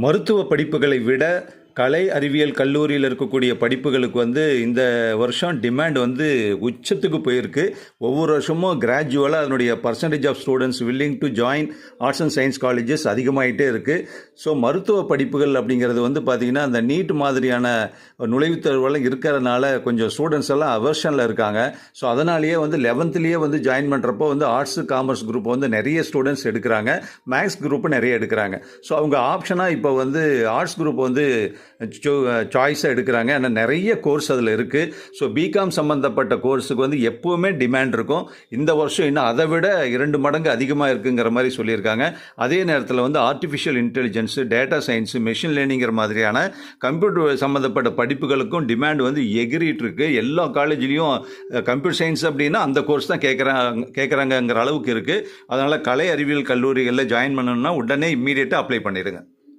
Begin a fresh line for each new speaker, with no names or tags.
மருத்துவ படிப்புகளை விட கலை அறிவியல் கல்லூரியில் இருக்கக்கூடிய படிப்புகளுக்கு இந்த வருஷம் டிமாண்ட் உச்சத்துக்கு போயிருக்கு. ஒவ்வொரு வருஷமும் கிராஜுவலாக அதனுடைய percentage of students willing to join arts and science colleges அதிகமாகிட்டே இருக்குது. ஸோ மருத்துவ படிப்புகள் அப்படிங்கிறது பார்த்திங்கன்னா அந்த நீட் மாதிரியான நுழைவுத்தேர்வுலாம் இருக்கிறதுனால கொஞ்சம் ஸ்டூடெண்ட்ஸ் எல்லாம் அவர்ஷனில் இருக்காங்க. ஸோ அதனாலேயே 11th ஜாயின் பண்ணுறப்போ ஆர்ட்ஸ் காமர்ஸ் குரூப் நிறைய ஸ்டூடெண்ட்ஸ் எடுக்கிறாங்க, மேக்ஸ் குரூப்பு நிறைய எடுக்கிறாங்க. ஸோ அவங்க ஆப்ஷனாக இப்போ ஆர்ட்ஸ் குரூப் சாய்ஸாக எடுக்கிறாங்க. ஆனால் நிறைய கோர்ஸ் அதில் இருக்குது. ஸோ பிகாம் சம்மந்தப்பட்ட கோர்ஸுக்கு எப்போவுமே டிமாண்ட் இருக்கும். இந்த வருஷம் இன்னும் அதை விட 2 மடங்கு அதிகமாக இருக்குங்கிற மாதிரி சொல்லியிருக்காங்க. அதே நேரத்தில் artificial intelligence, data science, machine லேர்னிங்கிற மாதிரியான கம்ப்யூட்டர் சம்மந்தப்பட்ட படிப்புகளுக்கும் டிமாண்ட் எகிரிட்டு இருக்கு. எல்லா காலேஜ்லேயும் கம்ப்யூட்டர் சயின்ஸ் அப்படின்னா அந்த கோர்ஸ் தான் கேட்குறாங்கிற அளவுக்கு இருக்குது. அதனால் கலை அறிவியல் கல்லூரிகளில் ஜாயின் பண்ணணும்னா உடனே இம்மீடியட்டாக அப்ளை பண்ணிடுங்க.